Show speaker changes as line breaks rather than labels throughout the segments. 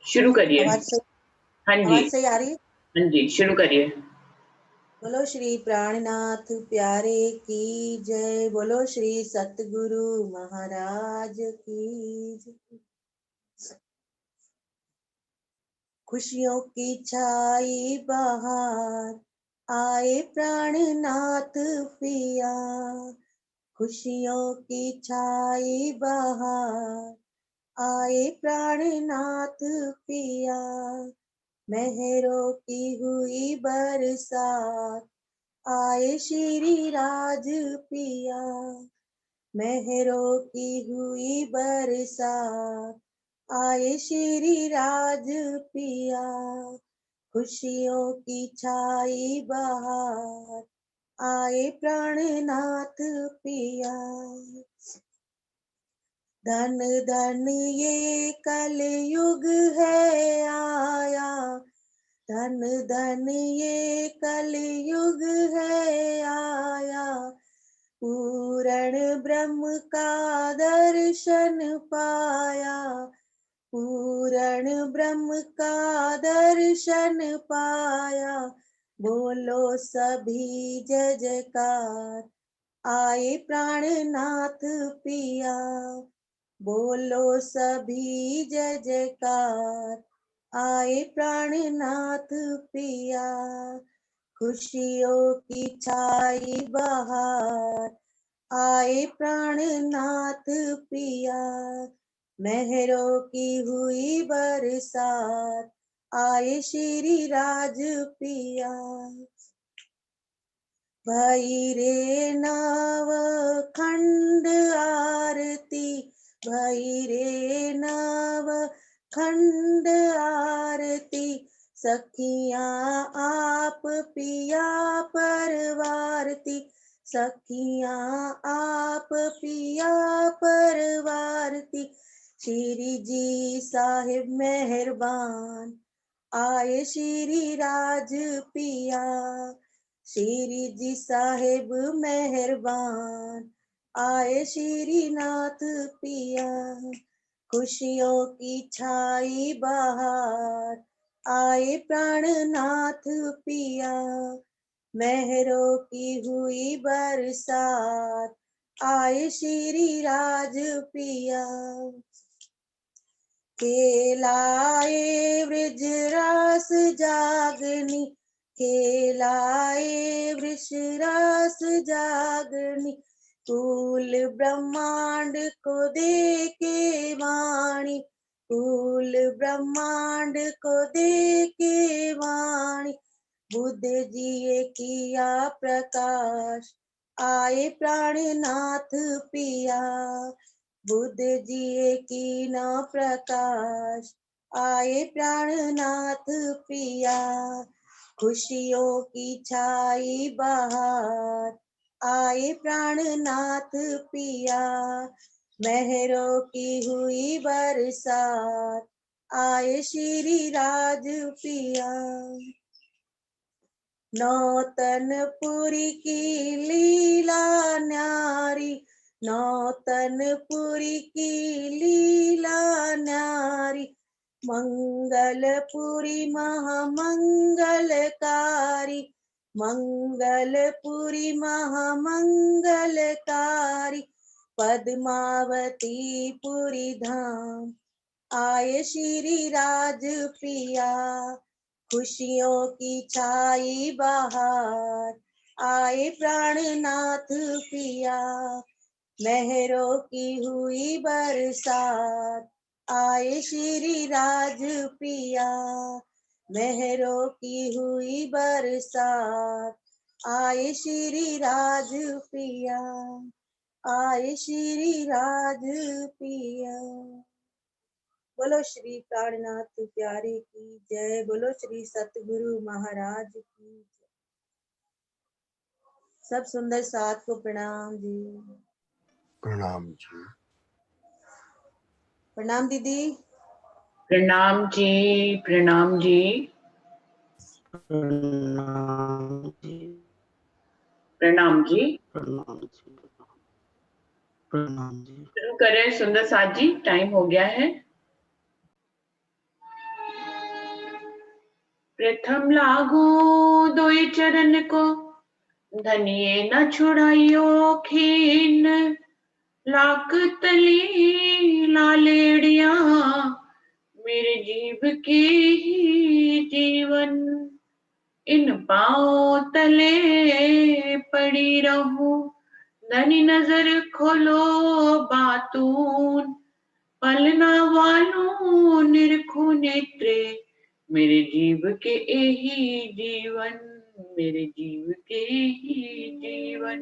शुरू करिए।
आवाज सही
हाँ जी,
आवाज सही आ रही है?
हाँ जी, शुरू करिए।
बोलो श्री प्राणनाथ प्यारे की जय, बोलो श्री सतगुरु महाराज की जय। खुशियों की छाई बहार, आए प्राणनाथ पिया। खुशियों की छाई बहार, आए प्राणनाथ पिया। मेहरों की हुई बरसात, आए श्री राज पिया। मेहरों की हुई बरसात, आए श्री राज पिया। खुशियों की छाई बहार, आए प्राणनाथ पिया। धन धन ये कलयुग है आया, धन धन ये कलयुग है आया। पूर्ण ब्रह्म का दर्शन पाया, पूर्ण ब्रह्म का दर्शन पाया। बोलो सभी जय जयकार, आए प्राणनाथ पिया। बोलो सभी जय जयकार, आए प्राणनाथ पिया। खुशियों की छाई बहार, आए प्राणनाथ पिया। मेहरों की हुई बरसात, आए श्री राज पिया। भई रे नव खंड आरती, भई रे नव खंड आरती। सखियां आप पिया परवारती, सखियां आप पिया परवारती। श्री जी साहिब मेहरबान, आए श्री राज पिया। श्री जी साहेब मेहरबान, आए श्री नाथ पिया। खुशियों की छाई बहार, आए प्राणनाथ पिया। मेहरों की हुई बरसात, आए श्री राज पिया। खेलाए वृजरास जागनी, खेलाए वृषरास जागनी। कुल ब्रह्मांड को दे के वाणी, कुल ब्रह्मांड को दे के वाणी। बुद्ध जी किया प्रकाश, आए प्राणनाथ पिया। बुद्ध जी की न प्रकाश, आए प्राणनाथ पिया। खुशियों की छाई बहार, आए प्राणनाथ पिया। मेहरों की हुई बरसात, आए श्री राज पिया। नौतनपुरी की लीला न्यारी, नौतनपुरी की लीला न्यारी। मंगलपुरी महामंगलकारी, मंगलपुरी महामंगलकारी। पद्मावती पुरी धाम, आए श्री राज पिया। खुशियों की छाई बहार, आए प्राणनाथ पिया। मेहरों की हुई बरसात, आए श्री राज पिया। मेहरों की हुई बरसात, आए श्री राज पिया। आए श्री राज पिया। बोलो श्री प्राणनाथ प्यारे की जय, बोलो श्री सतगुरु महाराज की जय। सब सुंदर साथ को प्रणाम जी।
प्रणाम जी।
प्रणाम दीदी।
प्रणाम जी, प्रणाम जी।
प्रणाम जी।
प्रणाम जी।
प्रणाम जी। प्रणाम जी।
शुरू करें सुंदर साथ जी, टाइम हो गया है। प्रथम लागो दोई चरण को, धनिये न छुड़ाइयो खीन, लाख तली लालेड़िया, मेरे जीव के ही जीवन, इन पाँव तले पड़ी रहूं, धनी नजर खोलो बातून, पलना वालों निरखो नेत्रे, मेरे जीव के ही जीवन, मेरे जीव के ही जीवन।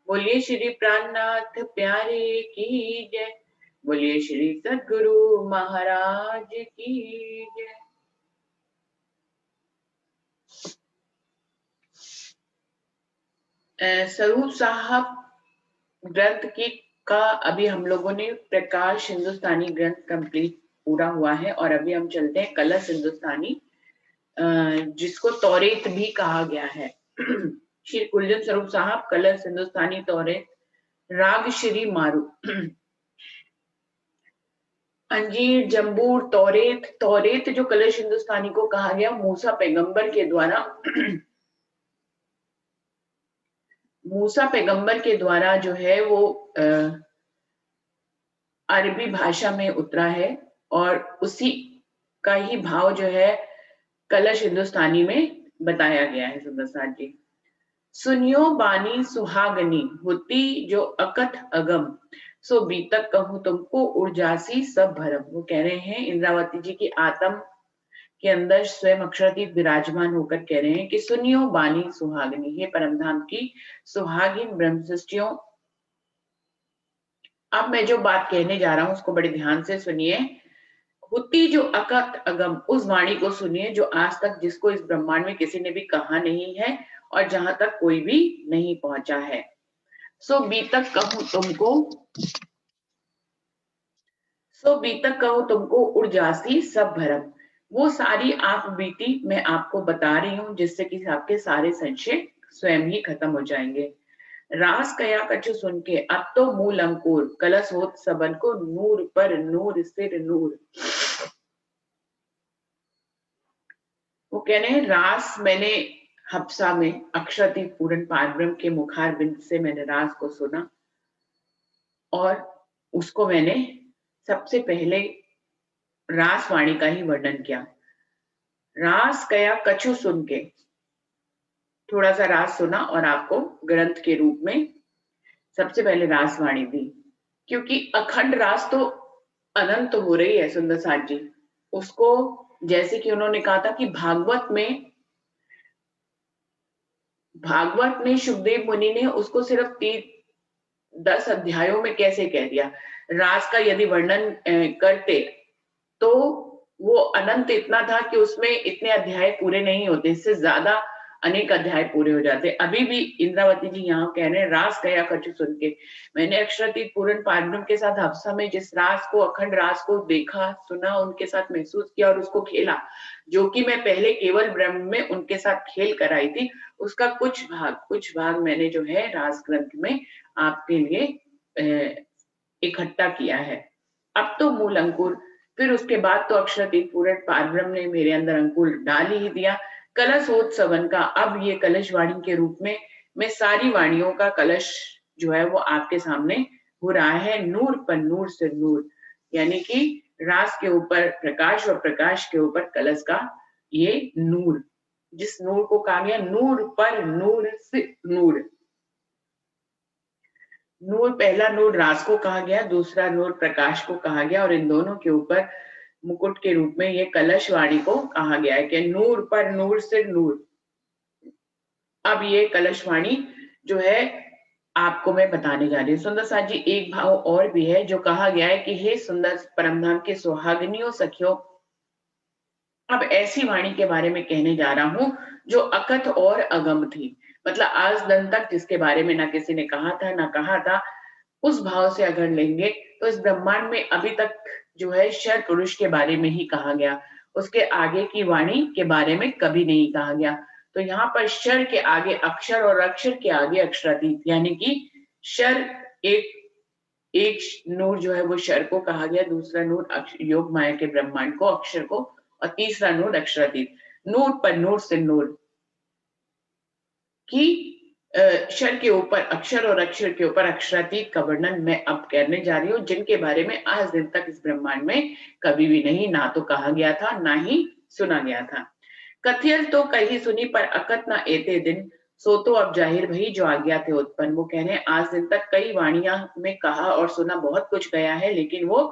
बोलिए श्री प्राणनाथ प्यारे की जय, बोलिए श्री सद्गुरु महाराज की जय। स्वरूप साहब ग्रंथ की का अभी हम लोगों ने प्रकाश हिंदुस्तानी ग्रंथ कंप्लीट पूरा हुआ है, और अभी हम चलते हैं कलश हिंदुस्तानी, जिसको तौरेत भी कहा गया है। श्री कुलजन स्वरूप साहब कलश हिंदुस्तानी तौरेत, राग श्री मारू। अंजीर, जंबूर, तौरेत। तौरेत जो कलश हिंदुस्तानी को कहा गया मूसा पैगंबर के द्वारा मूसा पैगंबर के द्वारा जो है वो अरबी भाषा में उतरा है, और उसी का ही भाव जो है कलश हिंदुस्तानी में बताया गया है। सुंदर साथ जी, सुनियो बानी सुहागनी, होती जो अकथ अगम, सो बीतक कहूं तुमको उर्जासी सब भरम। वो कह रहे हैं इंद्रावती जी की आत्म के अंदर स्वयं अक्षरातीत विराजमान होकर कह रहे हैं कि सुनियो बानी सुहागिनी, हे परमधाम की सुहागिन ब्रह्मसृष्टियों। अब मैं जो बात कहने जा रहा हूं उसको बड़े ध्यान से सुनिए। होती जो अकथ अगम, उस वाणी को सुनिए जो आज तक जिसको इस ब्रह्मांड में किसी ने भी कहा नहीं है, और जहां तक कोई भी नहीं पहुंचा है। सो बीतक कहूं तुमको, सो बीतक कहूं तुमको उर्जासी सब भरम, वो सारी आप बीती मैं आपको बता रही हूँ, जिससे कि आपके सारे संशय स्वयं ही खत्म हो जाएंगे। रास कया कछु सुन के, अब तो मूल अंकुर, कलश होत सबन को, नूर पर नूर सिर नूर। वो कह रहे हैं रास मैंने हफ्सा में अक्षरातीत पूर्ण पारब्रह्म के मुखार बिंद से मैंने रास को सुना, और उसको मैंने सबसे पहले रास वाणी का ही वर्णन किया। रास कया कछु सुन के, थोड़ा सा रास सुना और आपको ग्रंथ के रूप में सबसे पहले रास वाणी दी, क्योंकि अखंड रास तो अनंत हो रही है सुंदर साथ जी। उसको जैसे कि उन्होंने कहा था कि भागवत में सुखदेव मुनि ने उसको सिर्फ 10 अध्यायों में कैसे कह दिया। रास का यदि वर्णन करते तो वो अनंत इतना था कि उसमें इतने अध्याय पूरे नहीं होते, इससे ज्यादा अनेक अध्याय पूरे हो जाते। अभी भी इंद्रावती जी यहाँ कह रहे हैं रास कया कछु सुन के, मैंने अक्षरातीत पूर्ण पारब्रह्म के साथ हफ्सा में जिस रास को, अखंड रास को देखा, सुना, उनके साथ महसूस किया और उसको खेला, जो कि मैं पहले केवल ब्रह्म में उनके साथ खेल कर आई थी, उसका कुछ भाग मैंने जो है रास ग्रंथ में आपके लिए इकट्ठा किया है। अब तो मूल अंकुर, फिर उसके बाद तो अक्षरातीत पूर्ण पारब्रह्म ने मेरे अंदर अंकुर डाल ही दिया। कलशोत्सवन का अब ये कलश वाणी के रूप में मैं सारी वाणियों का कलश जो है वो आपके सामने हो रहा है। नूर पर नूर से नूर, यानी कि रास के ऊपर प्रकाश और प्रकाश के ऊपर कलश का ये नूर, जिस नूर को कहा गया नूर पर नूर से नूर। नूर, पहला नूर रास को कहा गया, दूसरा नूर प्रकाश को कहा गया, और इन दोनों के ऊपर मुकुट के रूप में ये कलश वाणी को कहा गया है कि नूर पर नूर से नूर। अब ये कलश वाणी जो है आपको मैं बताने जा रही हूँ। सुंदर साथ जी, एक भाव और भी है जो कहा गया है कि हे सुंदर परमधाम के सुहागिनियों सखियों, अब ऐसी वाणी के बारे में कहने जा रहा हूं जो अकथ और अगम थी, मतलब आज दिन तक जिसके बारे में ना किसी ने कहा था ना कहा था। उस भाव से अगर लेंगे तो इस ब्रह्मांड में अभी तक जो है शर पुरुष के बारे में ही कहा गया, उसके आगे की वाणी के बारे में कभी नहीं कहा गया। तो यहाँ पर शर के आगे अक्षर और अक्षर के आगे अक्षरातीत, यानी कि शर एक नूर जो है वो शर को कहा गया, दूसरा नूर योग माया के ब्रह्मांड को, अक्षर को, और तीसरा नूर अक्षरातीत। नोट पर नोट से नोट कि क्षर के ऊपर अक्षर और अक्षर के ऊपर अक्षरातीत का वर्णन मैं अब करने जा रही हूँ, जिनके बारे में आज दिन तक इस ब्रह्मांड में कभी भी नहीं ना तो कहा गया था, ना ही सुना गया था। कथियल तो कही सुनी पर अकत ना एते दिन, सो तो अब जाहिर भई जो आज्ञा थे उत्पन्न। वो कह रहे हैं आज दिन तक कई वाणियां में कहा और सुना बहुत कुछ गया है, लेकिन वो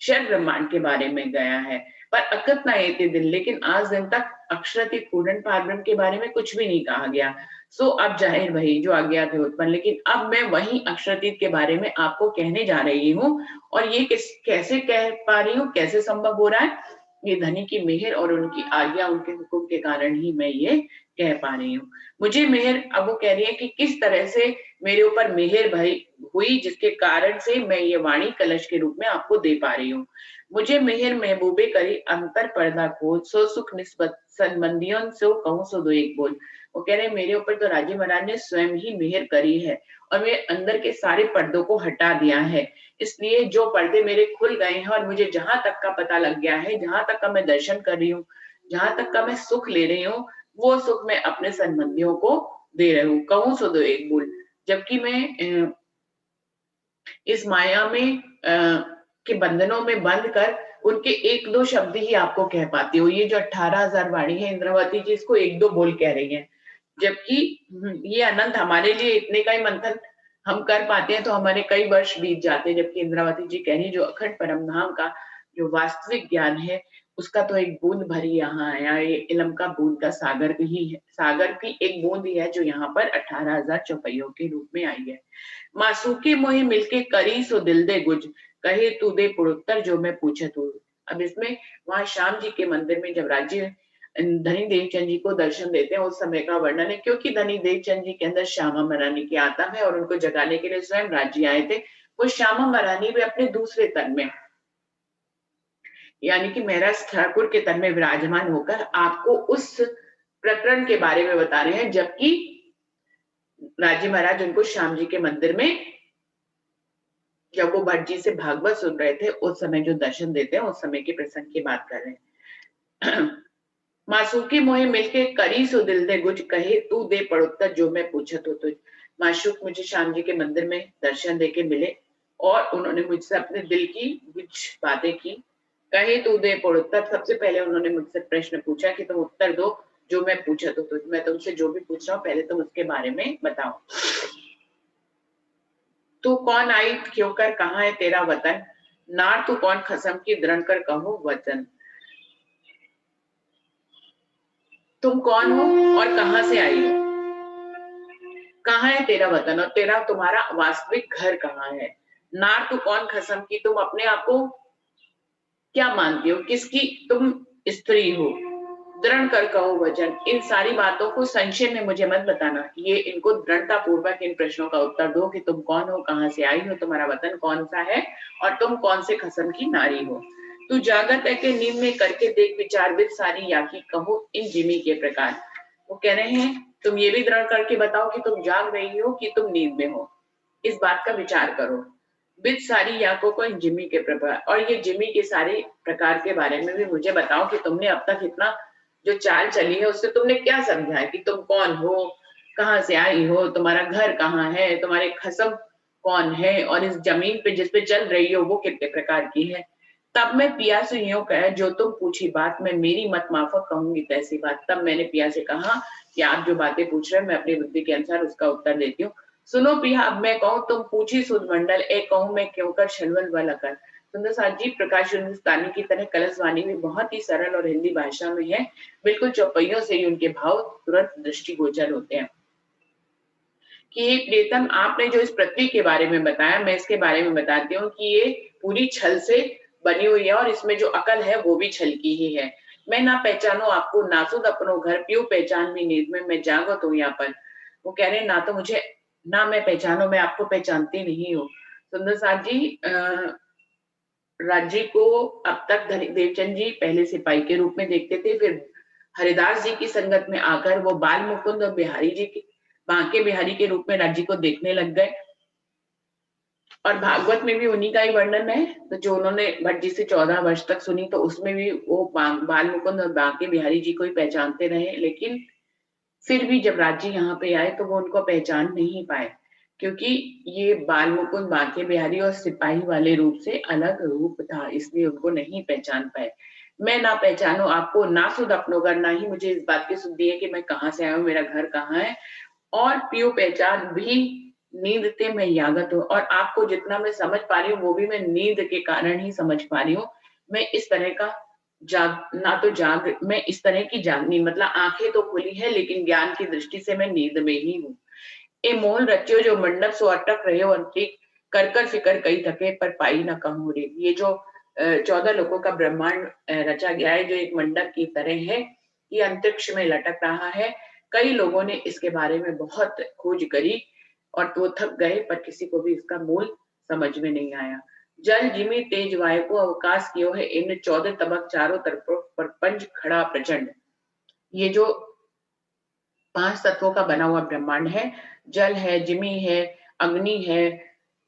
क्षर ब्रह्मांड के बारे में गया है, पर अकत ना एते दिन, लेकिन आज दिन तक अक्षरातीत पूर्ण पारब्रह्म के बारे में कुछ भी नहीं कहा गया। सो अब जाहिर भई जो आज्ञा थे उत्पन्न, लेकिन अब मैं वही अक्षरातीत के बारे में आपको कहने जा रही हूँ। और ये कैसे कह पा रही हूँ, कैसे संभव हो रहा है? ये धनी की मेहर और उनकी आज्ञा, उनके हुक्म के कारण ही मैं ये कह पा रही हूँ। मुझे मेहर, अब वो कह रही है कि किस तरह से मेरे ऊपर मेहर भई हुई, जिसके कारण से मैं ये वाणी कलश के रूप में आपको दे पा रही हूँ। मुझे मेहर महबूबे करी अंतर पर्दा खोल, सो सुख निस्बत संबंधियों सो कहूँ सो दो एक बोल। वो कह रहे हैं मेरे ऊपर तो राजी महाराज ने स्वयं ही मेहर करी है और मेरे अंदर के सारे पर्दों को हटा दिया है, इसलिए जो पर्दे मेरे खुल गए हैं और मुझे जहां तक का पता लग गया है, जहां तक का मैं दर्शन कर रही हूँ, जहां तक का मैं सुख ले रही हूँ, वो सुख मैं अपने संबंधियों को दे रही हूँ। कहूँ सो दो एक बोल। जबकि मैं इस माया में के बंधनों में बंद कर उनके एक दो शब्द ही आपको कह पाती हूँ। ये जो 18,000 वाणी है, इंद्रावती जी इसको एक दो बोल कह रही है, जबकि ये अनंत हमारे लिए इतने का ही मंथन हम कर पाते हैं तो हमारे कई वर्ष बीत जाते हैं, जबकि इंद्रावती जी कह रही है जो अखंड परम धाम का जो वास्तविक ज्ञान है, उसका तो एक बूंद भरी यहाँ आया, ये इलम का बूंद का सागर ही है, सागर की एक बूंद ही है जो यहाँ पर 18,000 चौपाइयों के रूप में आई है। मासूके मोहे मिलके करी सो दिल दे गुज, कहे तू दे पुरुत्तर जो मैं पूछे तू। अब इसमें वहां श्याम जी के मंदिर में जब राज्य धनी देवचंद जी को दर्शन देते हैं उस समय का वर्णन है, क्योंकि धनी देवचंद जी के अंदर श्यामा महारानी की आत्मा है और उनको जगाने के लिए स्वयं राज्य आए थे। वो श्यामा महारानी भी अपने दूसरे तन में, यानी कि महाराज ठाकुर के तन में विराजमान होकर आपको उस प्रकरण के बारे में बता रहे हैं, जबकि राजी महाराज उनको श्याम जी के मंदिर में जब वो भट्ट जी से भागवत सुन रहे थे उस समय जो दर्शन देते हैं उस समय के प्रसंग की बात कर रहे हैं। मासूकी मोहे मिलके करी सो दिल दे गुज, कहे तू दे पड़ोत्तर जो मैं पूछत हो तुझ। माशूक मुझे श्याम जी के मंदिर में दर्शन देके मिले और उन्होंने मुझसे अपने दिल की कुछ बातें की। कहे तू दे पड़ोत्तर, सबसे पहले उन्होंने मुझसे प्रश्न पूछा कि तुम उत्तर दो जो मैं पूछत हो तुझ। मैं तुमसे जो भी पूछ रहा हूँ पहले तुम उसके बारे में बताओ। तू कौन आई क्यों कर, कहाँ है तेरा वतन, नार तू कौन खसम की दृढ़ कर कहो वचन। तुम कौन हो और कहां से आई हो, कहाँ है तेरा वतन और तेरा तुम्हारा वास्तविक घर कहाँ है। नार तू कौन खसम की, तुम अपने आप को क्या मानती हो, किसकी तुम स्त्री हो। दृढ़ कर कहो वचन, इन सारी बातों को संशय में मुझे मत बताना, ये इनको दृढ़ता पूर्वक इन प्रश्नों का उत्तर दो कि तुम कौन हो, कहाँ से आई हो, तुम्हारा वतन कौन सा है और तुम कौन से खसम की नारी हो। तू जागत है कि नींद में करके देख विचार विद सारी याकी कहो इन जिमी के प्रकार। वो कह रहे हैं तुम ये भी दृढ़ करके बताओ कि तुम जाग रही हो कि तुम नींद में हो, इस बात का विचार करो। विद सारी याकों को इन जिमी के प्रकार, और ये जिमी के सारे प्रकार के बारे में भी मुझे बताओ कि तुमने अब तक इतना जो चाल चली है उससे तुमने क्या समझा है कि तुम कौन हो, कहाँ से आई हो, तुम्हारा घर कहाँ है, तुम्हारे खसम कौन है और इस जमीन पे जिस पे चल रही हो वो कितने प्रकार की है। तब मैं पिया से यूं कहा जो तुम पूछी बात मैं मेरी मत माफक कहूंगी तैसी बात। तब मैंने पिया से कहा कि आप जो बातें पूछ रहे हैं मैं अपनी बुद्धि के अनुसार उसका उत्तर देती हूँ। सुनो पिया अब मैं कहूँ तुम पूछी सुध मंडल, एक कहूँ मैं क्यों कर छलवल वाला कर। सुंदर साथ जी प्रकाश हिंदुस्तानी की तरह कलशवाणी भी बहुत ही सरल और हिंदी भाषा में है, बिल्कुल चौपाइयों से ही उनके भाव तुरंत दृष्टिगोचर होते हैं। कि प्रीतम आपने जो इस पृथ्वी के बारे में बताया, मैं इसके बारे में बताती हूँ कि ये पूरी छल से बनी हुई है और इसमें जो अकल है वो भी छल की ही है। मैं ना पहचानो आपको नासुद अपनो घर पियो पहचान भी नींद में मैं जागो तो यहाँ पर। वो कह रहे ना तो मुझे ना मैं पहचानो, मैं आपको पहचानती नहीं हूँ। सुंदर साथ जी राज्य को अब तक देवचंद जी पहले सिपाही के रूप में देखते थे, फिर हरिदास जी की संगत में आकर वो बाल मुकुंद और बिहारी जी की बांके बिहारी के रूप में राज्य को देखने लग गए। और भागवत में भी उन्हीं का ही वर्णन है। तो जो उन्होंने भट्ट जी से 14 वर्ष तक सुनी, तो उसमें भी वो बाल मुकुंद और बांके बिहारी जी को ही पहचानते रहे, लेकिन फिर भी जब राज जी यहाँ पे आए तो वो उनको पहचान नहीं पाए, क्योंकि ये बाल मुकुंद बांके बिहारी और सिपाही वाले रूप से अलग रूप था, इसलिए उनको नहीं पहचान पाए। मैं ना पहचानू आपको, ना सुध अपनो घर, ना ही मुझे इस बात की सुध है कि मैं कहाँ से आया हूँ, मेरा घर कहाँ है, और पियो पहचान भी नींद ते मैं यागत हूँ। और आपको जितना मैं समझ पा रही हूँ वो भी मैं नींद के कारण ही समझ पा रही हूँ। मैं इस तरह का मैं इस तरह की जागनी, मतलब आंखें तो खुली है लेकिन ज्ञान की दृष्टि से मैं नींद में ही हूँ। ए मोल रच्यो जो मंडप सो अटक रहे हो अंतरिक, कर कर फिकर कई थके पर पाई ना कहूँ रे। ये जो 14 लोगों का ब्रह्मांड रचा गया है, जो एक मंडप की तरह है, ये अंतरिक्ष में लटक रहा है। कई लोगों ने इसके बारे में बहुत खोज करी और वो थक गए, पर किसी को भी इसका मूल समझ में नहीं आया। जल जिमी तेज वायु को अवकाश कियो है, इन 14 तबक चारों तरफों पर पंच खड़ा प्रचंड। ये जो 5 तत्वों का बना हुआ ब्रह्मांड है, जल है, जिमी है, अग्नि है,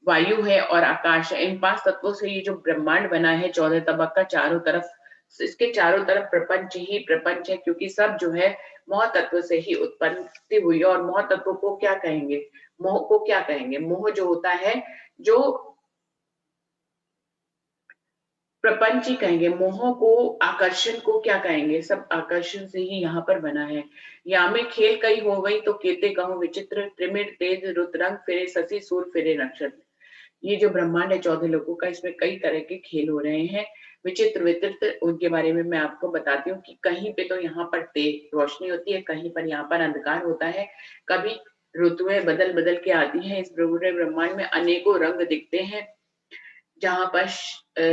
वायु है और आकाश है। इन 5 तत्वों से ये जो ब्रह्मांड बना है 14 तबक का, चारों तरफ, इसके चारों तरफ प्रपंच ही प्रपंच है, क्योंकि सब जो है मोह तत्व से ही उत्पत्ति हुई है। और मोह तत्व को क्या कहेंगे, मोह को क्या कहेंगे, मोह जो होता है, जो प्रपंच ही कहेंगे, मोह को, आकर्षण को क्या कहेंगे, सब आकर्षण से ही यहाँ पर बना है। या में खेल कई हो गई तो केते कहूँ विचित्र, त्रिमिर तेज रुत रंग फिरे शशि सूर फिरे नक्षत्र। ये जो ब्रह्मांड है 14 लोगों का, इसमें कई तरह के खेल हो रहे हैं, विचित्र विचित्र, उनके बारे में मैं आपको बताती हूँ कि कहीं पे तो यहाँ पर तेज रोशनी होती है, कहीं पर यहाँ पर अंधकार होता है, कभी ऋतुएं बदल बदल के आती हैं। इस पूरे ब्रह्मांड में अनेकों रंग दिखते हैं, जहां पर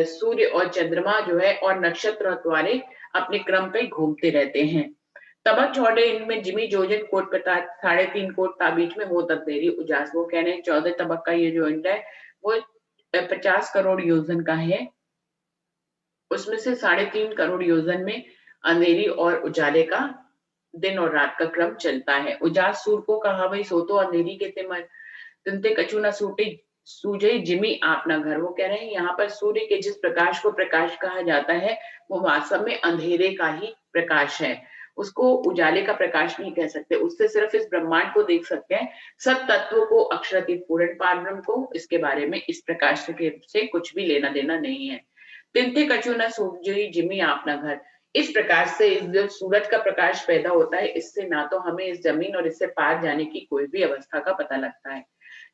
सूर्य और चंद्रमा जो है और नक्षत्र और तारे अपने क्रम पे घूमते रहते हैं। तबक छोड़े इनमें जिमी जोजन कोट पता 3.5 कोट ताबीज में हो तक देरी उजास। वो कह रहे हैं 14 तबक का ये जो इंड है वो 50 करोड़ योजन का है, उसमें से 3.5 करोड़ योजन में अंधेरी और उजाले का, दिन और रात का क्रम चलता है। उजास सूर को कहा भाई सो तो अंधेरी के तिनते कछु न सूटे सूझे जिमी आपना घर। वो कह रहे हैं यहाँ पर सूर्य के जिस प्रकाश को प्रकाश कहा जाता है वो वास्तव में अंधेरे का ही प्रकाश है, उसको उजाले का प्रकाश नहीं कह सकते। उससे सिर्फ इस ब्रह्मांड को देख सकते हैं, सब तत्वों को, अक्षरातीत पूर्ण पारब्रह्म को, इसके बारे में इस प्रकाश से कुछ भी लेना देना नहीं है। तिनते कछु न सूझे जिमी आपना घर, इस प्रकार से इस जो सूरज का प्रकाश पैदा होता है, इससे ना तो हमें इस जमीन और इससे पार जाने की कोई भी अवस्था का पता लगता है।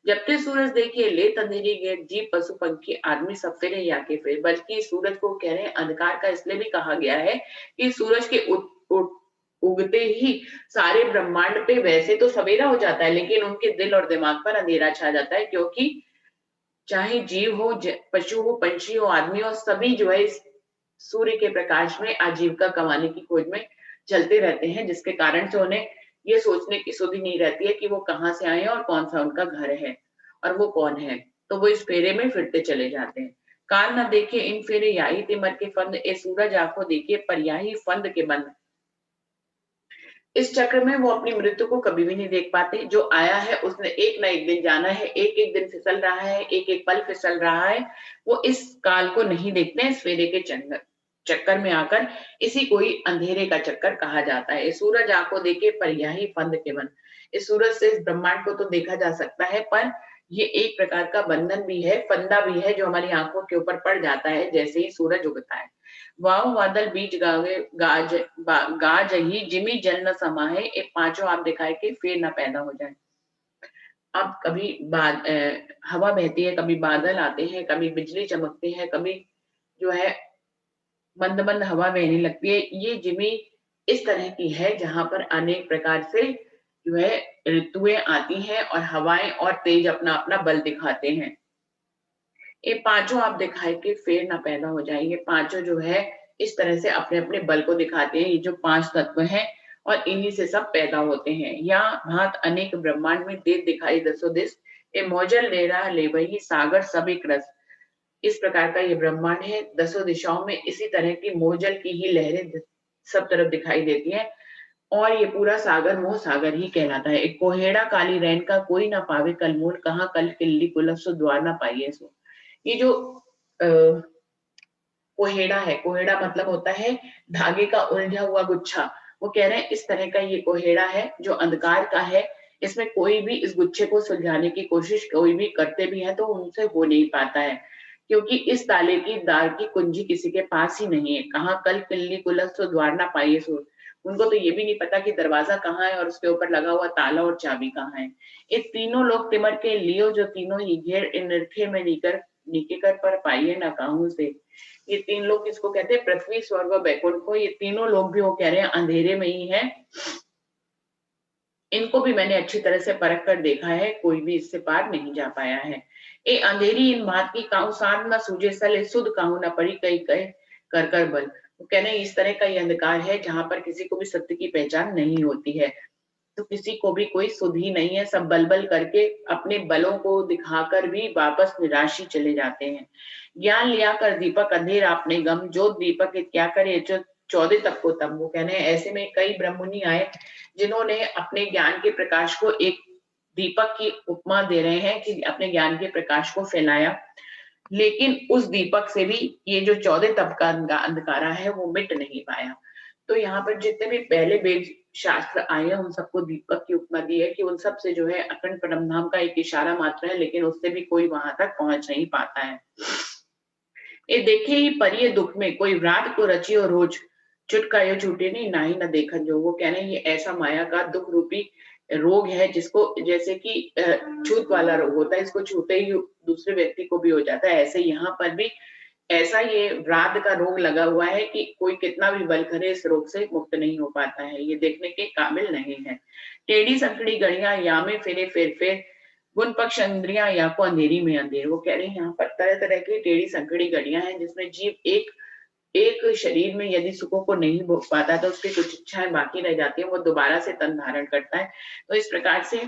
जब ते सूरज देखिए ले अंधेरी गेट, जीव पशु पंखी आदमी सब फिरे या के फिर। बल्कि सूरज को कह रहे हैं अंधकार का इसलिए भी कहा गया है कि सूरज के उगते ही सारे ब्रह्मांड पे वैसे तो सवेरा हो जाता है, लेकिन उनके दिल और दिमाग पर अंधेरा छा जाता है, क्योंकि चाहे जीव हो, पशु हो, पंछी हो, आदमी हो, सभी जो है इस सूर्य के प्रकाश में आजीविका कमाने की खोज में चलते रहते हैं, जिसके कारण से उन्हें ये सोचने की सुधि नहीं रहती है कि वो कहाँ से आए हैं और कौन सा उनका घर है और वो कौन है। तो वो इस फेरे में फिरते चले जाते हैं। काल न देखे इन फेरे याही तिमर के फंद, ए सूरज आंखों देखिए पर याही फंद के बंद। इस चक्र में वो अपनी मृत्यु को कभी भी नहीं देख पाते। जो आया है उसने एक ना एक दिन जाना है, एक एक दिन फिसल रहा है, एक एक पल फिसल रहा है। वो इस काल को नहीं देखते हैं, सवेरे के चक्कर में आकर इसी को ही अंधेरे का चक्कर कहा जाता है। सूरज आंखों देखे पर यही फंद के बन। इस सूरज से इस ब्रह्मांड को तो देखा जा सकता है, पर ये एक प्रकार का बंधन भी है, फंदा भी है, जो हमारी आंखों के ऊपर पड़ जाता है जैसे ही सूरज उगता है। वाव वादल बीच गावे गाज ही जिमी जल न समाये, ये पांचों आप दिखाए के फिर न पैदा हो जाए। अब कभी हवा बहती है, कभी बादल आते हैं, कभी बिजली चमकती है, कभी जो है मंद मंद हवा बहने लगती है। ये जिमी इस तरह की है जहां पर अनेक प्रकार से जो है ऋतुएं आती हैं और हवाएं और तेज अपना अपना बल दिखाते हैं। ये पांचों आप दिखाए कि फेर ना पैदा हो जाए। ये पांचों जो है इस तरह से अपने अपने बल को दिखाते हैं। ये जो 5 तत्व हैं और इन्हीं से सब पैदा होते हैं। या भात अनेक ब्रह्मांड में देव दिखाई दसो दिस, ये मौजल ले रहा ले वही सागर सब एक रस। इस प्रकार का ये ब्रह्मांड है, 10 दिशाओं में इसी तरह की मोजल की ही लहरें सब तरफ दिखाई देती हैं। और ये पूरा सागर मोह सागर ही कहलाता है। एक कोहेड़ा काली रैन का कोई ना पावे कल मूल, कहाँ कल किल्ली कुलफ सो द्वार ना पाइए सो। ये जो कोहेड़ा है, कोहेड़ा मतलब होता है धागे का उलझा हुआ गुच्छा। वो कह रहे हैं इस तरह का ये कोहेड़ा है जो अंधकार का है, इसमें कोई भी इस गुच्छे को सुलझाने की कोशिश कोई भी करते भी है तो उनसे हो नहीं पाता है, क्योंकि इस ताले की दार की कुंजी किसी के पास ही नहीं है। कहाँ कल किल्ली कुलफ सो द्वार ना पाइए सो। उनको तो ये भी नहीं पता कि दरवाजा कहाँ है और उसके ऊपर लगा हुआ ताला और चाबी कहाँ है। ये तीनों लोग तिमर के लियो जो तीनों ही घेर इन निरखे में निकर पर पाइए ना काहू से। ये तीन लोग किसको कहते हैं? पृथ्वी, स्वर्ग और बैकुंठ को। ये तीनों लोग भी वो कह रहे हैं अंधेरे में ही है। इनको भी मैंने अच्छी तरह से परख कर देखा है, कोई भी इससे पार नहीं जा पाया है। ए अंधेरी इन बात की काहू साध न सूझे सले, सुध काहू न पड़ी कई कहे कर कर बल। वो कह रहे हैं इस तरह का ये अंधकार है जहां पर किसी को भी सत्य की पहचान नहीं होती है, तो किसी को भी कोई सुध ही नहीं है। सब बल बल करके अपने बलों को दिखाकर भी वापस निराशी चले जाते हैं। ज्ञान लिया कर दीपक अंधेर आपने गम, जो दीपक क्या करे जो 14 तक को तम। वो कहने ऐसे में कई ब्रह्ममुनि आए जिन्होंने अपने ज्ञान के प्रकाश को एक दीपक की उपमा दे रहे हैं कि अपने ज्ञान के प्रकाश को फैलाया, लेकिन उस दीपक से भी ये जो 14 तप का अंधकारा है वो मिट नहीं पाया। तो यहाँ पर जितने भी पहले वेद शास्त्र आए हैं उन सबको दीपक की उपमा दी है कि उन सब से जो है अखंड परमधाम का एक इशारा मात्र है, लेकिन उससे भी कोई वहां तक पहुंच नहीं पाता है। ये देखे ही परिये दुख में, कोई रात को रची और रोज छुटकायो छूटे नहीं ना ही न देखन जो। वो कह रहे हैं ये ऐसा माया का दुख रूपी रोग है जिसको जैसे कि छूत वाला रोग होता है, इसको छूते ही दूसरे व्यक्ति को भी हो जाता है, ऐसे यहाँ पर भी ऐसा ये व्राध का रोग लगा हुआ है कि कोई कितना भी बल करे इस रोग से मुक्त नहीं हो पाता है, ये देखने के काबिल नहीं है। टेढ़ी संकड़ी गड़िया या में फिरे फेर फेर, गुण पक्ष इंद्रियां या को अंधेरी में अंधेर। वो कह रहे हैं यहाँ पर तरह तरह की टेढ़ी संकड़ी गड़ियां हैं जिसमें जीव एक एक शरीर में यदि सुखों को नहीं भोग पाता तो उसकी कुछ इच्छाएं बाकी रह जाती है, वो दोबारा से तन धारण करता है। तो इस प्रकार से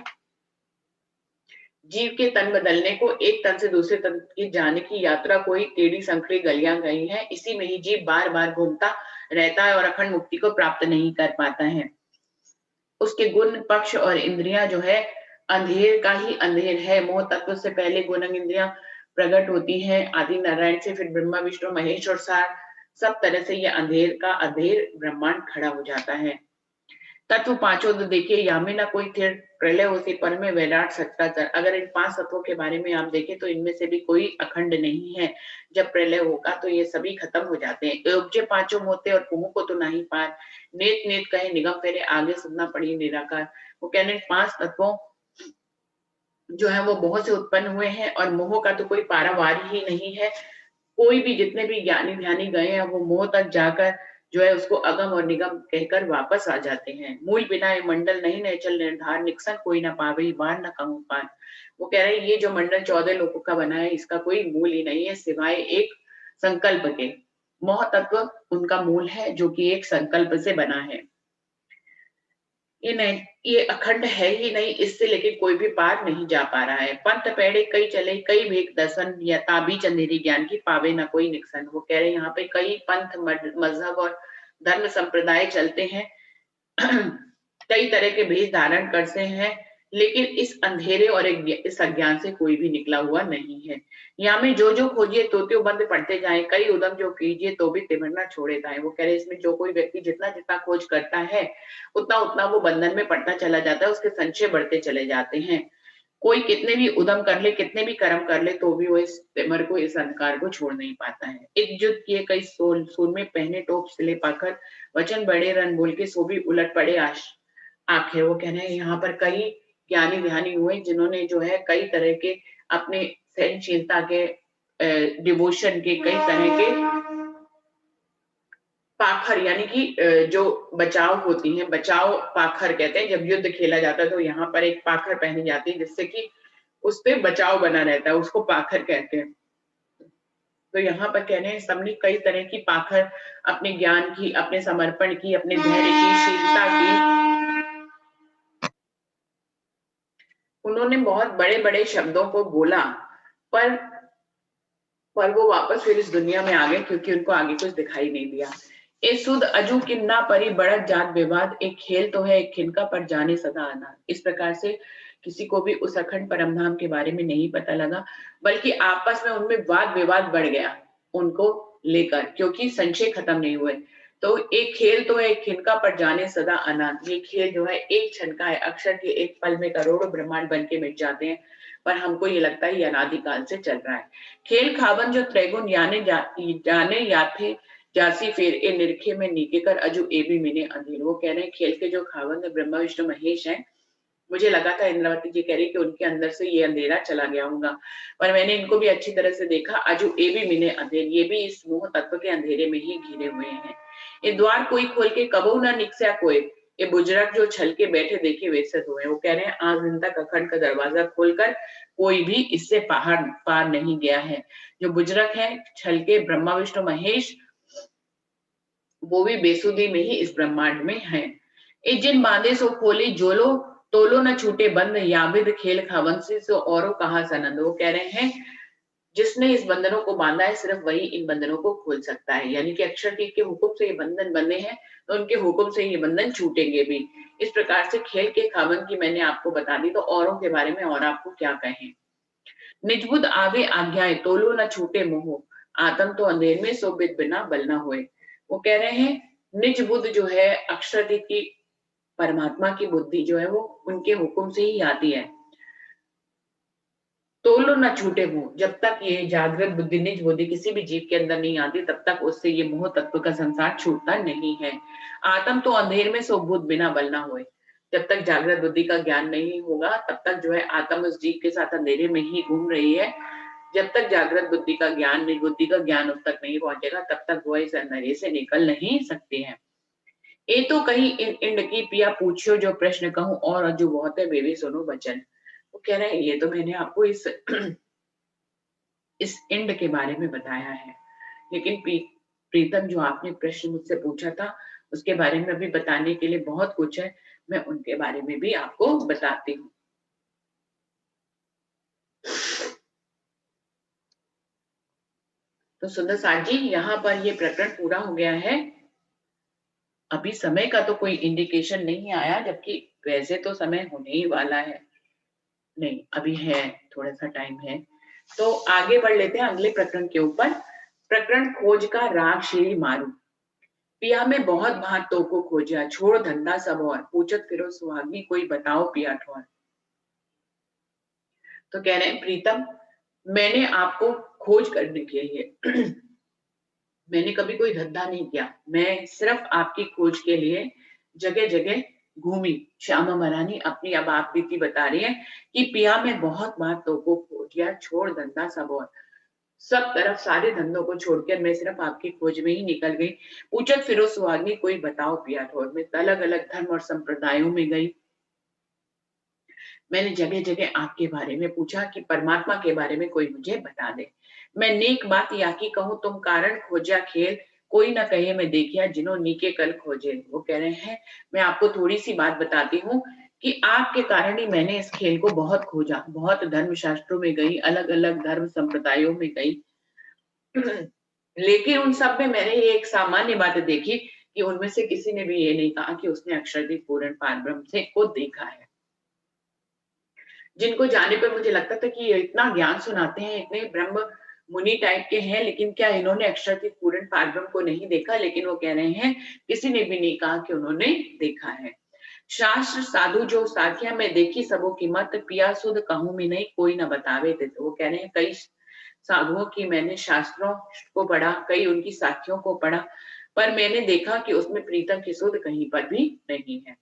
जीव के तन बदलने को, एक तन से दूसरे तन की जाने की यात्रा कोई टेढ़ी संकड़ी गलियां गई है, इसी में ही जीव बार बार घूमता रहता है और अखंड मुक्ति को प्राप्त नहीं कर पाता है। उसके गुण पक्ष और इंद्रियां जो है अंधेर का ही अंधेर है। मोह तत्व से पहले गुण इंद्रियां प्रकट होती हैं, आदि नारायण से फिर ब्रह्मा विष्णु महेश और सार, सब तरह से ये अंधेर का अंधेर ब्रह्मांड खड़ा हो जाता है। तत्व पांचों तो देखिए यामी ना कोई थे प्रलय होती पर में वैराट सत्ताचर। अगर इन 5 तत्वों के बारे में आप देखें तो इनमें से भी कोई अखंड नहीं है। जब प्रलय होगा तो ये सभी खत्म हो जाते हैं। उपजे पांचों मोते और कुहू को तो नहीं पार, नेत नेत कहे निगम फेरे आगे सुनना पड़ी निराकार। वो कहने 5 तत्वों जो है वो मोह से उत्पन्न हुए हैं और मोह का तो कोई पारावार ही नहीं है। कोई भी जितने भी ज्ञानी ध्यानी गए हैं वो मोह तक जाकर जो है उसको अगम और निगम कहकर वापस आ जाते हैं। मूल बिना ये मंडल नहीं न चल निर्धार, निक्सन कोई ना पावे बार न कहूं पार। वो कह रहे हैं ये जो मंडल 14 लोगों का बना है इसका कोई मूल ही नहीं है सिवाय एक संकल्प के। मोह तत्व उनका मूल है जो कि एक संकल्प से बना है। ये नहीं, ये अखंड है ही नहीं, इससे लेके कोई भी पार नहीं जा पा रहा है। पंथ पैड़े कई चले कई भेक दर्शन, या ताबीज अंधेरी ज्ञान की पावे ना कोई निक्सन। वो कह रहे हैं यहाँ पे कई पंथ मजहब और धर्म संप्रदाय चलते हैं कई तरह के भेष धारण करते हैं, लेकिन इस अंधेरे और इस अज्ञान से कोई भी निकला हुआ नहीं है। यहाँ में जो खोजिए तो त्यों बंद पड़ते जाए, कई उदम जो कीजिए तो भी तिमरना छोड़े जाए। वो कह रहे इसमें जो कोई व्यक्ति जितना जितना खोज करता है उतना उतना वो बंधन में पड़ता चला जाता है, उसके संशय बढ़ते चले जाते हैं। कोई कितने भी उदम कर ले, कितने भी कर्म कर ले, तो भी वो इस तिमर को, इस अंधकार को छोड़ नहीं पाता है। इज्जत किए कई सूर में पहने टोप सिले पाकर, वचन बड़े रन बोल के सो भी उलट पड़े आखिर। वो कहना है यहाँ पर कई ज्ञानी ध्यानी हुए जिन्होंने जो है कई तरह के अपने सहनशीलता के, डिवोशन के, कई तरह के पाखर यानी कि जो बचाव होती हैं, बचाव पाखर कहते हैं। जब युद्ध खेला जाता है तो यहाँ पर एक पाखर पहनी जाती है जिससे कि उस पे बचाव बना रहता है, उसको पाखर कहते हैं। तो यहाँ पर कहने हैं सबने कई तरह की पाखर अपने ज्ञान की, अपने समर्पण की, अपने धैर्य की, शीलता की, उन्होंने बहुत बड़े बड़े शब्दों को बोला, पर वो वापस फिर इस दुनिया में आ गए क्योंकि उनको आगे कुछ दिखाई नहीं दिया। ए सुध अजू किन्ना परी बढ़त जात विवाद, एक खेल तो है एक खिनका पर जाने सदा अनाथ। इस प्रकार से किसी को भी उस अखंड परमधाम के बारे में नहीं पता लगा, बल्कि आपस में उनमें वाद विवाद बढ़ गया उनको लेकर, क्योंकि संशय खत्म नहीं हुए। तो एक खेल तो है एक खिनका पर जाने सदा अनाथ। ये खेल जो है एक क्षण का है, अक्षर के एक पल में करोड़ों ब्रह्मांड बन के मिट जाते हैं, पर हमको ये लगता है ये अनादिकाल से चल रहा है। खेल खावन जो त्रैगुण जाने याथे जासी फेर ए निरखे में नीके कर अजू ए भी मिने अंधेर। वो कह रहे हैं खेल के जो खावन ब्रह्मा विष्णु महेश हैं, मुझे लगा था इंद्रावती जी कह रही कि उनके अंदर से ये अंधेरा चला गया होगा, पर मैंने इनको भी अच्छी तरह से देखा, अजू ए भी मिने अंधेर, ये भी इस मोह तत्व के अंधेरे में ही घिरे हुए हैं। ये द्वार कोई खोल के कबो ना निकसा कोई, ये बुजुर्ग जो छल के बैठे देखे वैसे हुए। वो कह रहे हैं आज दिन तक अखंड का दरवाजा खोलकर कोई भी इससे पार नहीं गया है। जो बुजुर्ग है छल के ब्रह्मा विष्णु महेश, वो भी बेसुधी में ही इस ब्रह्मांड में है। ए जिन बांधे सो खोली जोलो, तोलो न छूटे बंद, याविद खेल खावन से सो औरों कहा सनंद। वो कह रहे हैं जिसने इस बंधनों को बांधा है सिर्फ वही इन बंधनों को खोल सकता है, यानी कि अक्षर के हुक्म से ये बंधन बंधे हैं, तो उनके हुक्म से ये बंधन छूटेंगे भी। इस प्रकार से खेल के खावन की मैंने आपको बता दी, तो औरों के बारे में और आपको क्या कहें। निजबुद्ध आवे आज्ञाएं, तोलो न छूटे मोह, आत्म तो अंधेर में सो बिद बिना बल न होए। वो कह रहे हैं निज बुद्ध जो है अक्षर की परमात्मा की बुद्धि जो है वो उनके हुक्म से ही आती है। तोलो न छूटे मोह, जब तक ये जागृत बुद्धि निज बुद्धि किसी भी जीव के अंदर नहीं आती तब तक उससे ये मोह तत्व का संसार छूटता नहीं है। आत्म तो अंधेर में सो बुद्ध बिना बल ना होए, जब तक जागृत बुद्धि का ज्ञान नहीं होगा तब तक जो है आत्म उस जीव के साथ अंधेरे में ही घूम रही है। जब तक जागृत बुद्धि का ज्ञान निज बुद्धि का ज्ञान उस तक नहीं पहुंचेगा तब तक वो इस अंधेरे से निकल नहीं सकते हैं। ए तो कहीं इन इंड की पिया पूछियो जो प्रश्न कहूं, और जो बहुत है वे भी सुनो वचन। वो कह रहे हैं ये तो मैंने आपको इस इंड के बारे में बताया है, लेकिन प्रीतम जो आपने प्रश्न मुझसे पूछा था उसके बारे में अभी बताने के लिए बहुत कुछ है, मैं उनके बारे में भी आपको बताती हूँ। तो सुंदर साथ जी यहाँ पर ये प्रकरण पूरा हो गया है। अभी समय का तो कोई इंडिकेशन नहीं आया, जबकि वैसे तो समय होने ही वाला है। नहीं अभी है, थोड़ा सा टाइम है, तो आगे बढ़ लेते हैं अगले प्रकरण के ऊपर। प्रकरण खोज का राग श्री मारू, पिया में बहुत भात तो को खोजा, छोड़ धंधा सब और, पूछत फिरो सुहागी कोई बताओ पिया ठोर। तो कह रहे हैं प्रीतम मैंने आपको खोज करने के लिए मैंने कभी कोई धंधा नहीं किया, मैं सिर्फ आपकी खोज के लिए जगह जगह घूमी। श्यामा महारानी अपनी अब आप बीती बता रही है कि पिया में बहुत बार तो को खोजिया, छोड़ धंधा सब और, सब तरफ सारे धंधों को छोड़कर मैं सिर्फ आपकी खोज में ही निकल गई। पूछत फिरो सुहागनी कोई बताओ पिया ठोर, में अलग अलग धर्म और संप्रदायों में गई, मैंने जगह जगह आपके बारे में पूछा कि परमात्मा के बारे में कोई मुझे बता दे। मैं नेक बात या की कहूँ तुम कारण खोजा खेल, कोई ना कहे मैं देखिया जिन्हों नीके कल खोजे। वो कह रहे हैं मैं आपको थोड़ी सी बात बताती हूँ कि आपके कारण ही मैंने इस खेल को बहुत खोजा, बहुत धर्म शास्त्रों में गई, अलग अलग धर्म संप्रदायों में गई लेकिन उन सब में मैंने ये एक सामान्य बात देखी कि उनमें से किसी ने भी ये नहीं कहा कि उसने अक्षरदीप पूर्ण पारब्रह्म से को देखा है। जिनको जाने पर मुझे लगता था कि ये इतना ज्ञान सुनाते हैं, इतने ब्रह्म मुनि टाइप के हैं, लेकिन क्या इन्होंने अक्षरदीप पूर्ण पारब्रह्म को नहीं देखा? लेकिन वो कह रहे हैं किसी ने भी नहीं कहा कि उन्होंने देखा है। शास्त्र साधु जो साखिया में देखी सबों की मत, पिया सुध कहूं में नहीं कोई ना बतावे थे। तो वो कह रहे हैं कई साधुओं की मैंने शास्त्रों को पढ़ा, कई उनकी साखियों को पढ़ा, पर मैंने देखा कि उसमें प्रीतम की सुध कहीं पर भी नहीं है।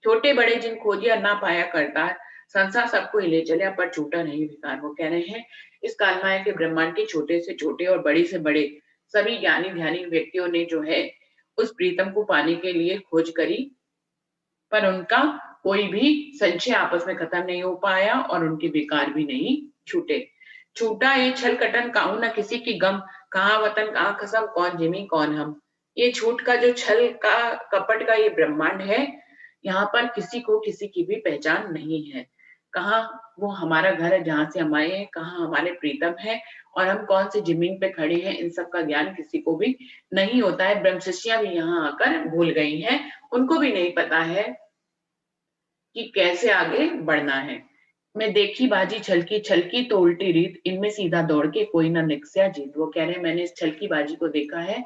छोटे बड़े जिन खोजिया ना पाया करता है, संसार सबको ले चले पर छूटा नहीं विकार। वो कह रहे हैं इस कालमाया के ब्रह्मांड के छोटे से छोटे और बड़े से बड़े सभी ज्ञानी ध्यानी व्यक्तियों ने जो है उस प्रीतम को पाने के लिए खोज करी, पर उनका कोई भी संशय आपस में खत्म नहीं हो पाया और उनके विकार भी नहीं छूटे। छूटा ये छल कटन काऊ ना किसी की गम, कहाँ वतन कहाँ कसम कौन जिमी कौन हम। ये छूट का जो छल का कपट का ये ब्रह्मांड है, यहाँ पर किसी को किसी की भी पहचान नहीं है। कहाँ वो हमारा घर है जहाँ से हम आए हैं, कहाँ हमारे प्रीतम है और हम कौन सी जमीन पे खड़े हैं, इन सब का ज्ञान किसी को भी नहीं होता है। ब्रह्म शिष्या भी यहाँ आकर भूल गई हैं, उनको भी नहीं पता है कि कैसे आगे बढ़ना है। मैं देखी बाजी छलकी छलकी तो उल्टी रीत, इनमें सीधा दौड़ के कोई ना निकसिया जीत। वो कह रहे हैं मैंने इस छलकी बाजी को देखा है,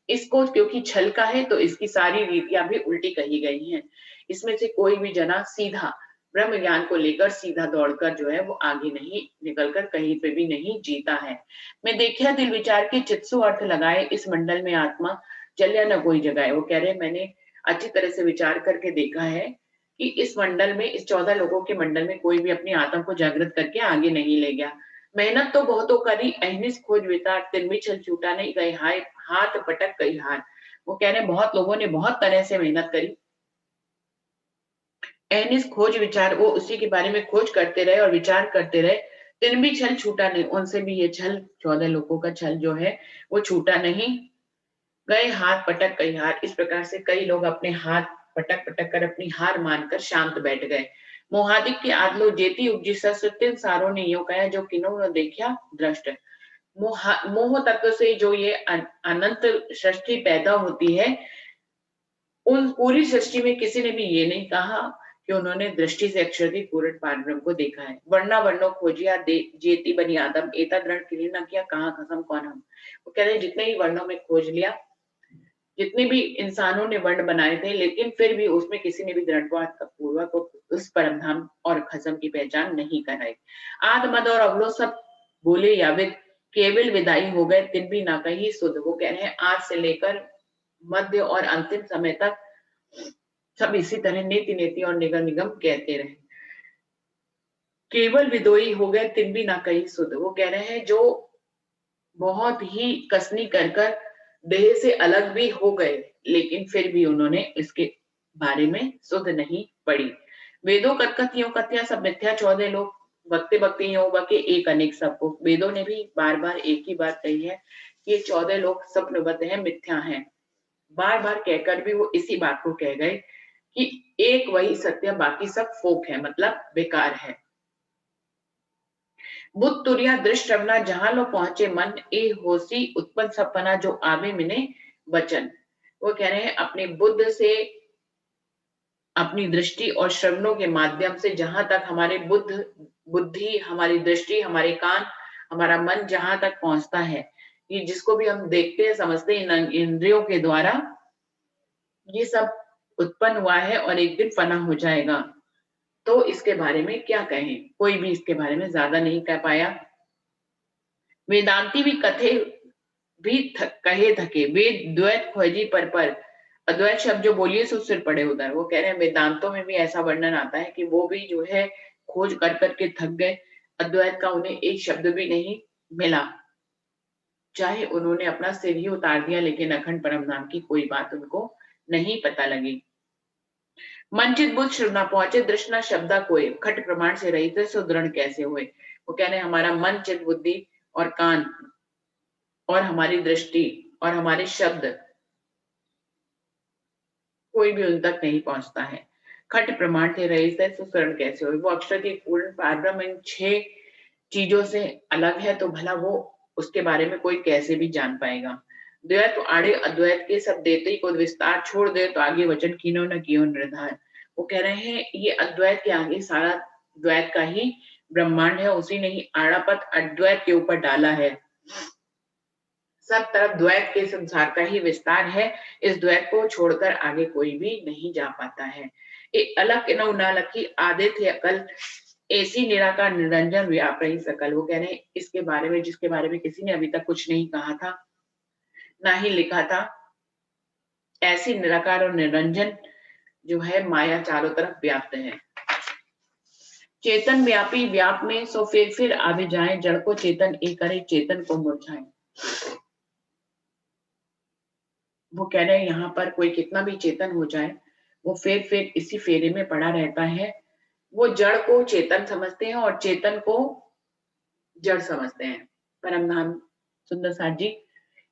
इसको क्योंकि छल का है तो इसकी सारी रीतियां भी उल्टी कही गई हैं। इसमें से कोई भी जना सीधा ब्रह्म ज्ञान को लेकर सीधा दौड़कर जो है वो आगे नहीं निकलकर कहीं पे भी नहीं जीता है। मैं देखिया दिल विचार के चित्सु अर्थ लगाए, इस मंडल में आत्मा चलिया न कोई जगाए। वो कह रहे हैं मैंने अच्छी तरह से विचार करके देखा है कि इस मंडल में, इस 14 लोगों के मंडल में कोई भी अपनी आत्मा को जागृत करके आगे नहीं ले गया। मेहनत तो बहुतों करी, अहनिस खोज वितार, तिनवी छल छूटा नहीं गए हाय, हाथ पटक गई हार। वो कह रहे हैं बहुत लोगों ने बहुत तरह से मेहनत करी, अहनिस खोज विचार, वो उसी के बारे में खोज करते रहे और विचार करते रहे, तिन भी छल छूटा नहीं, उनसे भी ये छल 14 लोगों का छल जो है वो छूटा नहीं। गए हाथ पटक गई हार, इस प्रकार से कई लोग अपने हाथ पटक पटक कर अपनी हार मानकर शांत बैठ गए। मोहादिक के आदलो जेती उपजी सस्तिन सारों ने यो कहा जो किनो न देखा दृष्ट। मोह तत्व से जो ये अनंत सृष्टि पैदा होती है, उन पूरी सृष्टि में किसी ने भी ये नहीं कहा कि उन्होंने दृष्टि से अक्षर की पूर्ण पारब्रह्म को देखा है। वर्णा वर्णो खोजिया जेती बनी आदम, एता दृढ़ किली न किया, कहाँ खसम कौन हम। वो कह रहे हैं जितने ही वर्णों में खोज लिया, जितने भी इंसानों ने वर्ण बनाए थे, लेकिन फिर भी उसमें किसी ने भी दृढ़पूर्वक उस परम धाम और खसम की पहचान नहीं कराई। आद मद और अवलो सब बोले याविद, केवल विदाई हो गए तिन भी ना कही सुध। वो कह रहे हैं आज से लेकर मध्य और अंतिम समय तक सब इसी तरह नीति नीति और निगम निगम कहते रहे, केवल विदोई हो गए तिन भी ना कही सुध। वो कह रहे हैं जो बहुत ही कसनी कर कर देह से अलग भी हो गए, लेकिन फिर भी उन्होंने इसके बारे में सुध नहीं पड़ी। वेदों कथकथियों कथ्या सब मिथ्या, 14 लोग बकते बकते यूं बके एक अनेक सबको। वेदों ने भी बार बार एक ही बात कही है कि ये 14 लोग स्वप्नवत हैं, मिथ्या हैं। बार बार कहकर भी वो इसी बात को कह गए कि एक वही सत्य, बाकी सब फोक है, मतलब बेकार है। बुद्ध तुरिया दृष्ट रवना, जहां लो पहुंचे मन ए होसी उत्पन्न सपना, जो आवे मिने वचन। वो कह रहे हैं अपने बुद्ध से, अपनी दृष्टि और श्रवणों के माध्यम से जहां तक हमारे बुद्धि, हमारी दृष्टि, हमारे कान, हमारा मन जहां तक पहुंचता है, ये जिसको भी हम देखते हैं समझते हैं इंद्रियों के द्वारा, ये सब उत्पन्न हुआ है और एक दिन फना हो जाएगा। तो इसके बारे में क्या कहें, कोई भी इसके बारे में ज्यादा नहीं कह पाया। वेदांती भी कथे भी कहे थके, वेद द्वैत खोजी पर अद्वैत शब्द जो बोलिए सो सिर पड़े उधर। वो कह रहे हैं वेदांतों में भी ऐसा वर्णन आता है कि वो भी जो है खोज कर करके थक गए, अद्वैत का उन्हें एक शब्द भी नहीं मिला, चाहे उन्होंने अपना सिर ही उतार दिया, लेकिन अखंड परम नाम की कोई बात उनको नहीं पता लगी। मंचित बुद्ध श्रवणा पहुंचे, दृष्टना शब्दा कोई, खट प्रमाण से रहित सुदृढ़ कैसे हुए। वो कह रहे हैं हमारा मन, चित, बुद्धि और कान और हमारी दृष्टि और हमारे शब्द, कोई भी उन तक नहीं पहुंचता है। खट प्रमाण से रहित है सुदृढ़ कैसे हुए। वो अक्षर की पूर्ण पारब्रह्म इन 6 चीजों से अलग है, तो भला वो उसके बारे में कोई कैसे भी जान पाएगा। द्वैत आड़े अद्वैत के सब देते को विस्तार छोड़ दे, तो आगे वचन कीनो न कियो निर्धार। वो कह रहे हैं ये अद्वैत के आगे सारा द्वैत का ही ब्रह्मांड है, उसी ने ही आड़ापत अद्वैत के ऊपर डाला है। सब तरफ द्वैत के संसार का ही विस्तार है, इस द्वैत को छोड़कर आगे कोई भी नहीं जा पाता है। एक अलग नौ ना लखी आदे थे अकल, ऐसी निराकार निरंजन व्याप रही सकल। वो कह रहे हैं इसके बारे में, जिसके बारे में किसी ने अभी तक कुछ नहीं कहा था ना ही लिखा था, ऐसी निराकार और निरंजन जो है माया चारों तरफ व्याप्त है। चेतन व्यापी व्याप में सो फिर आवे जाए, जड़ को चेतन एक करे चेतन को मुरझाए। वो कह रहे हैं यहाँ पर कोई कितना भी चेतन हो जाए, वो फिर इसी फेरे में पड़ा रहता है। वो जड़ को चेतन समझते हैं और चेतन को जड़ समझते हैं। परम धाम सुंदर साथ जी,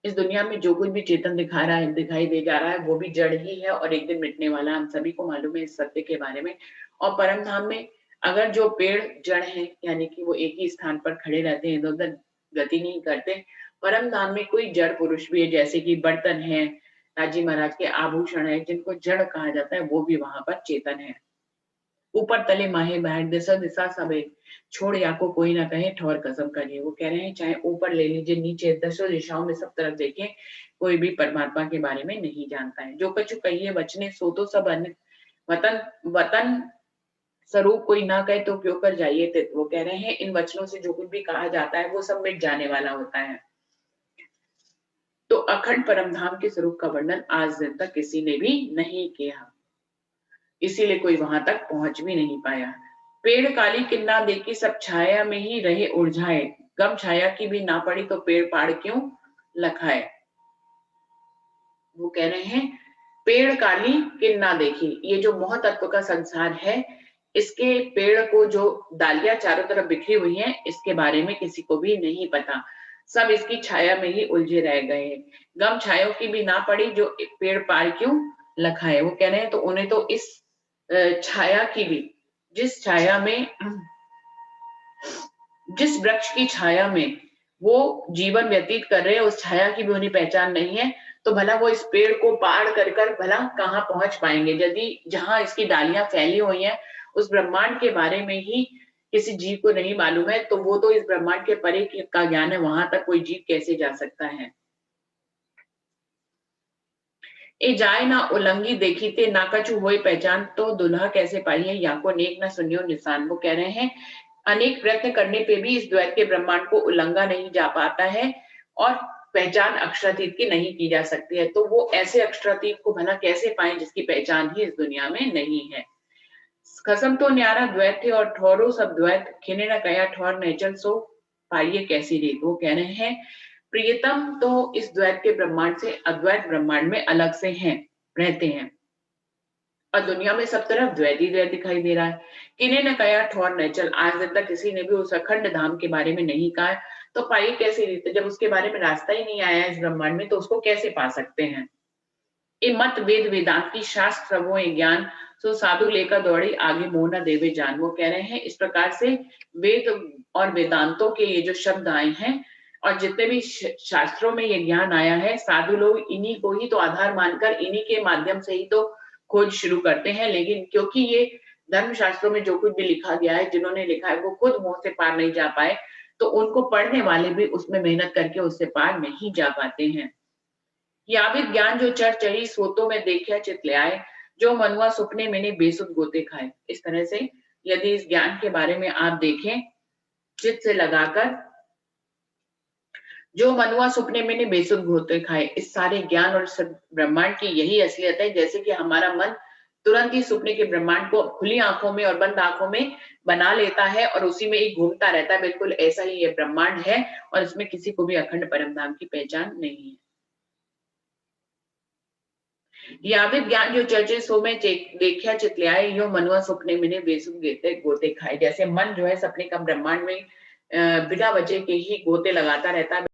इस दुनिया में जो कुछ भी चेतन दिखाई दे जा रहा है, वो भी जड़ ही है और एक दिन मिटने वाला, हम सभी को मालूम है इस सत्य के बारे में। और परम धाम में अगर जो पेड़ जड़ है, यानी कि वो एक ही स्थान पर खड़े रहते हैं, इधर-उधर गति नहीं करते, परम धाम में कोई जड़ पुरुष भी है, जैसे कि बर्तन है, राजी महाराज के आभूषण है, जिनको जड़ कहा जाता है, वो भी वहां पर चेतन है। ऊपर तले माहे बाहर दिशा दिशा सबे, छोड़ या को कोई ना कहे ठोर कसम करिए। वो कह रहे हैं चाहे ऊपर ले लीजिए, नीचे दसों दिशाओं में सब तरफ देखें, कोई भी परमात्मा के बारे में नहीं जानता है। जो कछु कहिए वचने सो तो सब अन्य, वतन वतन स्वरूप कोई ना कहे तो क्यों कर जाइए तित। वो कह रहे हैं इन वचनों से जो कुछ भी कहा जाता है वो सब मिट जाने वाला होता है। तो अखंड परमधाम के स्वरूप का वर्णन आज दिन तक किसी ने भी नहीं किया, इसीलिए कोई वहां तक पहुंच भी नहीं पाया। पेड़ काली किन्ना देखी सब छाया में ही रहे उलझाए, गम छाया की भी ना पड़ी तो पेड़ पाड़ क्यों लखाए। वो कह रहे हैं पेड़ काली किन्ना देखी, ये जो मोह तत्व का संसार है, इसके पेड़ को जो डालियां चारों तरफ बिखरी हुई हैं, इसके बारे में किसी को भी नहीं पता, सब इसकी छाया में ही उलझे रह गए। गम छायों की भी ना पड़ी जो पेड़ पाड़ क्यों लखाए। वो कह रहे हैं तो उन्हें तो इस छाया की भी, जिस छाया में, जिस वृक्ष की छाया में वो जीवन व्यतीत कर रहे हैं, उस छाया की भी उन्हें पहचान नहीं है, तो भला वो इस पेड़ को पार कर भला कहाँ पहुंच पाएंगे। यदि जहां इसकी डालियां फैली हुई हैं उस ब्रह्मांड के बारे में ही किसी जीव को नहीं मालूम है, तो वो तो इस ब्रह्मांड के परे का ज्ञान है, वहां तक कोई जीव कैसे जा सकता है। ए जाए ना उलंगी देखी ते ना कछु होए पहचान, तो दुल्हा कैसे पाई है या को नेक ना सुनियो निशान। वो कह रहे हैं अनेक प्रयत्न करने पे भी इस द्वैत के ब्रह्मांड को उल्लंघा नहीं जा पाता है और पहचान अक्षरातीत की नहीं की जा सकती है। तो वो ऐसे अक्षरातीत को भला कैसे पाए जिसकी पहचान ही इस दुनिया में नहीं है। कसम तो न्यारा द्वैत थे और ठौरो सब द्वैत, खिने न कया ठौर नेचल सो पाइये कैसी रीत। वो कह रहे हैं प्रियतम तो इस द्वैत के ब्रह्मांड से अद्वैत ब्रह्मांड में अलग से हैं, रहते हैं, और दुनिया में सब तरफ द्वैत ही द्वैत दिखाई दे रहा है। किन्हें न कया ठौर नेचल, आज दिन तक किसी ने भी उस अखंड धाम के बारे में नहीं कहा, तो पाइए कैसे रीत, जब उसके बारे में रास्ता ही नहीं आया इस ब्रह्मांड में तो उसको कैसे पा सकते हैं। ये मत वेद वेदांत की शास्त्र वो ज्ञान, सो साधु लेकर दौड़ी आगे मोह न देवे जान। वो कह रहे हैं इस प्रकार से वेद और वेदांतों के ये जो शब्द आए हैं और जितने भी शास्त्रों में ये ज्ञान आया है, साधु लोग इन्हीं को ही तो आधार मानकर इन्हीं के माध्यम से ही तो खोज शुरू करते हैं। लेकिन क्योंकि ये धर्म शास्त्रों में जो कुछ भी लिखा गया है, जिन्होंने लिखा है वो खुद मोह से पार नहीं जा पाए, तो उनको पढ़ने वाले भी उसमें मेहनत करके उससे पार नहीं जा पाते हैं। यावित ज्ञान जो चढ़ चढ़ी सोतों में देखा चित ले आए, जो मनुआ सुपने मैंने बेसुध गोते खाए। इस तरह से यदि इस ज्ञान के बारे में आप देखें चित से लगाकर, जो मनुआ सुपने मैंने बेसुध गोते खाए, इस सारे ज्ञान और ब्रह्मांड की यही असलियत है। जैसे कि हमारा मन तुरंत ही सपने के ब्रह्मांड को खुली आंखों में और बंद आंखों में बना लेता है और उसी में ही घूमता रहता है, बिल्कुल ऐसा ही ये ब्रह्मांड है और इसमें किसी को भी अखंड परमधाम की पहचान नहीं है। यावित ज्ञान जो चर्चे सो में देखा चितले आए, यो मनुआ सपने मैंने बेसुध गोते खाए। जैसे मन जो है सपने का ब्रह्मांड में बिना वजह के ही गोते लगाता रहता है।